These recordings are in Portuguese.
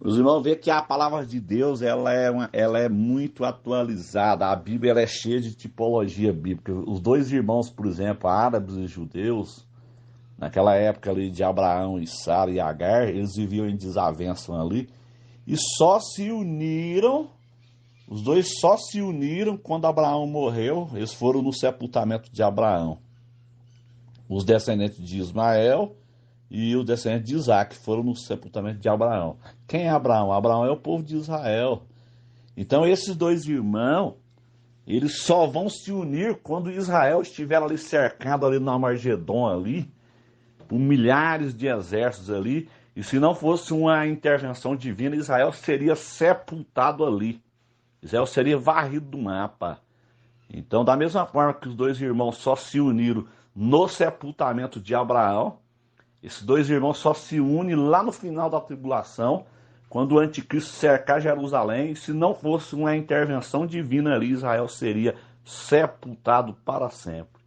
Os irmãos veem que a palavra de Deus ela é muito atualizada. A Bíblia ela é cheia de tipologia bíblica. Os dois irmãos, por exemplo, árabes e judeus, naquela época ali de Abraão e Sara e Agar, eles viviam em desavença ali e só se uniram. Os dois só se uniram quando Abraão morreu. Eles foram no sepultamento de Abraão. Os descendentes de Ismael e os descendentes de Isaac foram no sepultamento de Abraão. Quem é Abraão? Abraão é o povo de Israel. Então esses dois irmãos, eles só vão se unir quando Israel estiver ali cercado ali na Armagedon ali, por milhares de exércitos ali, e se não fosse uma intervenção divina, Israel seria sepultado ali. Israel seria varrido do mapa. Então, da mesma forma que os dois irmãos só se uniram no sepultamento de Abraão, esses dois irmãos só se unem lá no final da tribulação, quando o anticristo cercar Jerusalém, e se não fosse uma intervenção divina ali, Israel seria sepultado para sempre.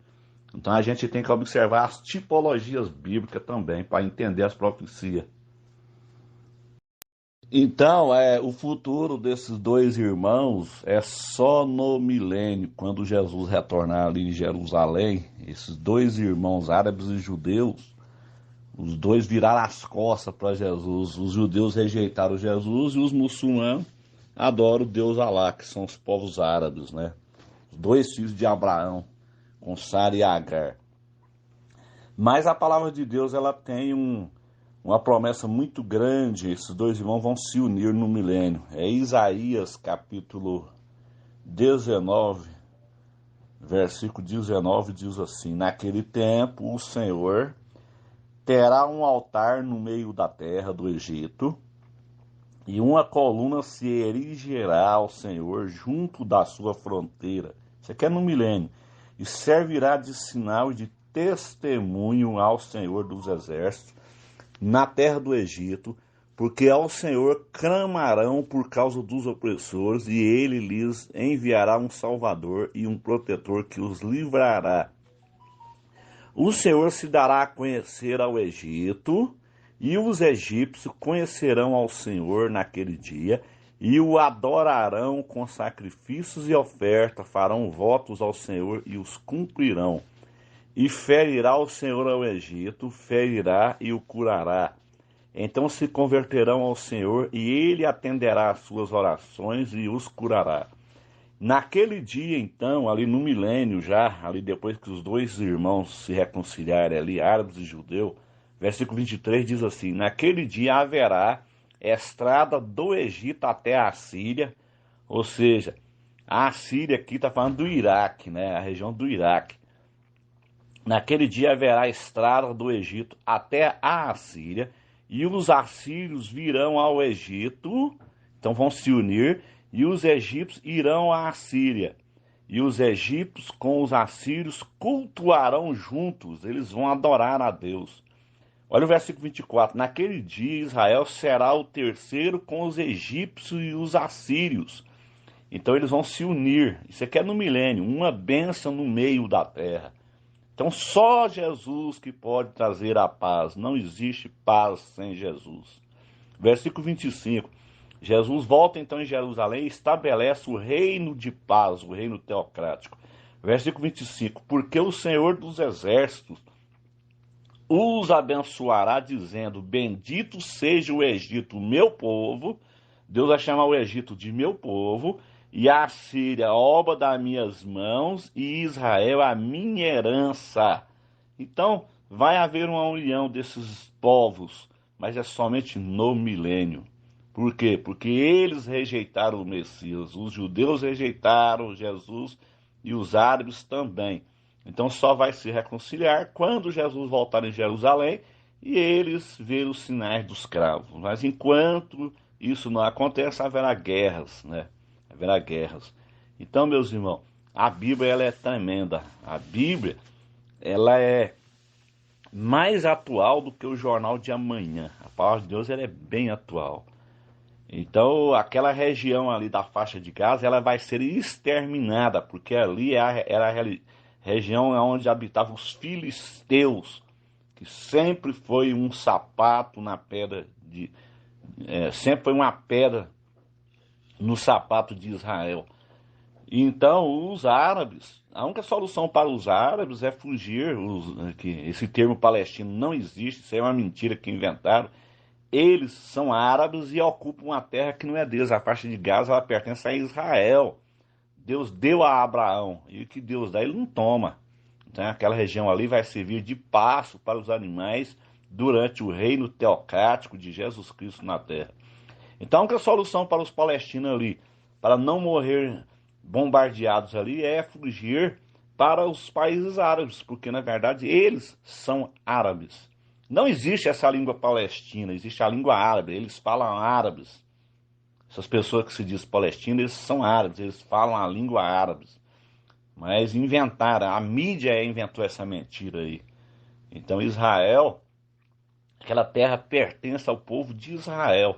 Então a gente tem que observar as tipologias bíblicas também, para entender as profecias. Então, o futuro desses dois irmãos é só no milênio, quando Jesus retornar ali em Jerusalém. Esses dois irmãos árabes e judeus, os dois viraram as costas para Jesus. Os judeus rejeitaram Jesus e os muçulmanos adoram o Deus Alá, que são os povos árabes, né? Os dois filhos de Abraão, com Sara e Agar. Mas a palavra de Deus ela tem uma promessa muito grande. Esses dois irmãos vão se unir no milênio. É Isaías capítulo 19, versículo 19, diz assim: naquele tempo o Senhor terá um altar no meio da terra do Egito, e uma coluna se erigerá ao Senhor junto da sua fronteira. Isso aqui é no milênio. E servirá de sinal e de testemunho ao Senhor dos exércitos na terra do Egito, porque ao Senhor clamarão por causa dos opressores, e ele lhes enviará um salvador e um protetor que os livrará. O Senhor se dará a conhecer ao Egito, e os egípcios conhecerão ao Senhor naquele dia, e o adorarão com sacrifícios e ofertas, farão votos ao Senhor e os cumprirão. E ferirá o Senhor ao Egito, ferirá e o curará. Então se converterão ao Senhor, e ele atenderá às suas orações e os curará. Naquele dia, então, ali no milênio já, ali depois que os dois irmãos se reconciliarem ali, árabes e judeus, versículo 23 diz assim: naquele dia haverá estrada do Egito até a Síria, ou seja, a Síria aqui está falando do Iraque, né, a região do Iraque. Naquele dia haverá estrada do Egito até a Assíria, e os assírios virão ao Egito, então vão se unir, e os egípcios irão à Assíria. E os egípcios com os assírios cultuarão juntos, eles vão adorar a Deus. Olha o versículo 24. Naquele dia Israel será o terceiro com os egípcios e os assírios. Então eles vão se unir. Isso aqui é no milênio, uma bênção no meio da terra. Então só Jesus que pode trazer a paz. Não existe paz sem Jesus. Versículo 25. Jesus volta então em Jerusalém e estabelece o reino de paz, o reino teocrático. Versículo 25. Porque o Senhor dos exércitos os abençoará, dizendo: bendito seja o Egito, meu povo. Deus vai chamar o Egito de meu povo, e a Síria, obra das minhas mãos, e Israel, a minha herança. Então, vai haver uma união desses povos, mas é somente no milênio. Por quê? Porque eles rejeitaram o Messias. Os judeus rejeitaram Jesus e os árabes também. Então só vai se reconciliar quando Jesus voltar em Jerusalém e eles verem os sinais dos cravos. Mas enquanto isso não acontece, haverá guerras, né? Haverá guerras. Então, meus irmãos, a Bíblia ela é tremenda. A Bíblia ela é mais atual do que o jornal de amanhã. A palavra de Deus ela é bem atual. Então, aquela região ali da faixa de Gaza, ela vai ser exterminada, porque ali era a região onde habitavam os filisteus, que sempre foi um sapato na pedra sempre foi uma pedra no sapato de Israel. Então, os árabes, a única solução para os árabes é fugir. Esse termo palestino não existe, isso é uma mentira que inventaram. Eles são árabes e ocupam uma terra que não é deles. A faixa de Gaza ela pertence a Israel. Deus deu a Abraão, e o que Deus dá, ele não toma. Então, aquela região ali vai servir de pasto para os animais durante o reino teocrático de Jesus Cristo na terra. Então, a única solução para os palestinos ali, para não morrer bombardeados ali, é fugir para os países árabes, porque na verdade eles são árabes. Não existe essa língua palestina, existe a língua árabe, eles falam árabes. Essas pessoas que se dizem palestinos, eles são árabes, eles falam a língua árabe. Mas inventaram, a mídia inventou essa mentira aí. Então Israel, aquela terra pertence ao povo de Israel.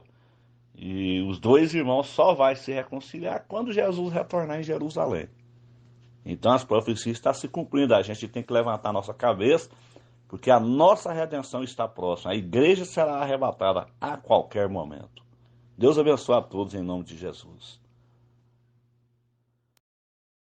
E os dois irmãos só vai se reconciliar quando Jesus retornar em Jerusalém. Então as profecias estão se cumprindo. A gente tem que levantar a nossa cabeça, porque a nossa redenção está próxima. A igreja será arrebatada a qualquer momento. Deus abençoe a todos em nome de Jesus.